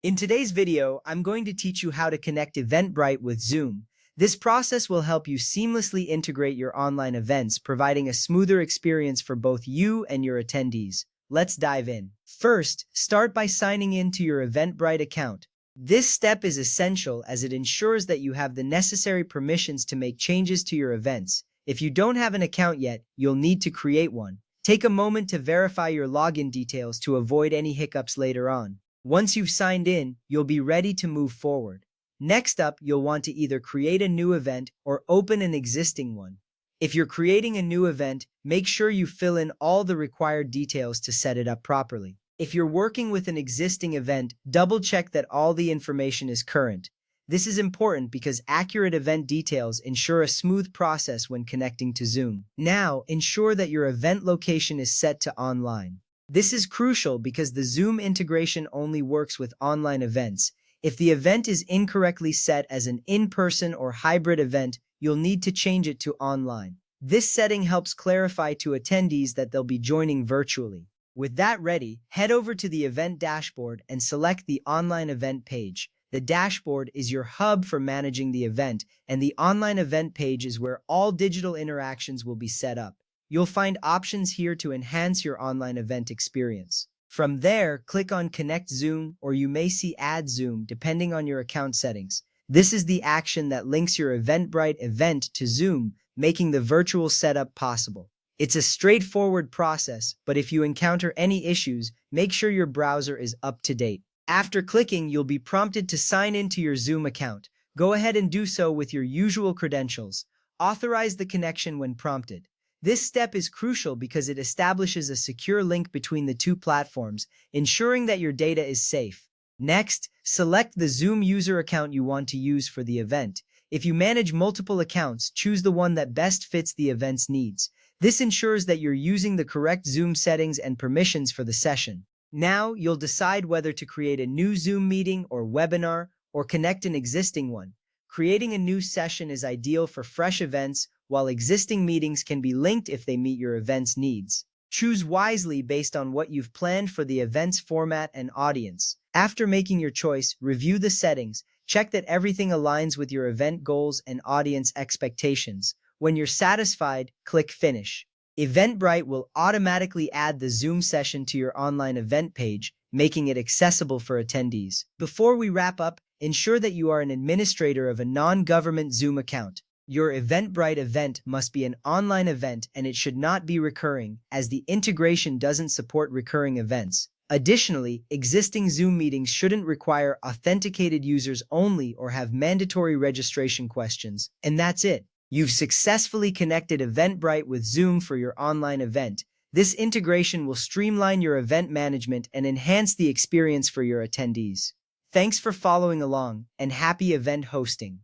In today's video, I'm going to teach you how to connect Eventbrite with Zoom. This process will help you seamlessly integrate your online events, providing a smoother experience for both you and your attendees. Let's dive in. First, start by signing in to your Eventbrite account. This step is essential as it ensures that you have the necessary permissions to make changes to your events. If you don't have an account yet, you'll need to create one. Take a moment to verify your login details to avoid any hiccups later on. Once you've signed in, you'll be ready to move forward. Next up, you'll want to either create a new event or open an existing one. If you're creating a new event, make sure you fill in all the required details to set it up properly. If you're working with an existing event, double-check that all the information is current. This is important because accurate event details ensure a smooth process when connecting to Zoom. Now, ensure that your event location is set to online. This is crucial because the Zoom integration only works with online events. If the event is incorrectly set as an in-person or hybrid event, you'll need to change it to online. This setting helps clarify to attendees that they'll be joining virtually. With that ready, head over to the event dashboard and select the online event page. The dashboard is your hub for managing the event, and the online event page is where all digital interactions will be set up. You'll find options here to enhance your online event experience. From there, click on Connect Zoom, or you may see Add Zoom depending on your account settings. This is the action that links your Eventbrite event to Zoom, making the virtual setup possible. It's a straightforward process, but if you encounter any issues, make sure your browser is up to date. After clicking, you'll be prompted to sign into your Zoom account. Go ahead and do so with your usual credentials. Authorize the connection when prompted. This step is crucial because it establishes a secure link between the two platforms, ensuring that your data is safe. Next, select the Zoom user account you want to use for the event. If you manage multiple accounts, choose the one that best fits the event's needs. This ensures that you're using the correct Zoom settings and permissions for the session. Now, you'll decide whether to create a new Zoom meeting or webinar or connect an existing one. Creating a new session is ideal for fresh events, while existing meetings can be linked if they meet your event's needs. Choose wisely based on what you've planned for the event's format and audience. After making your choice, review the settings. Check that everything aligns with your event goals and audience expectations. When you're satisfied, click Finish. Eventbrite will automatically add the Zoom session to your online event page, making it accessible for attendees. Before we wrap up, ensure that you are an administrator of a non-government Zoom account. Your Eventbrite event must be an online event and it should not be recurring, as the integration doesn't support recurring events. Additionally, existing Zoom meetings shouldn't require authenticated users only or have mandatory registration questions. And that's it. You've successfully connected Eventbrite with Zoom for your online event. This integration will streamline your event management and enhance the experience for your attendees. Thanks for following along, and happy event hosting!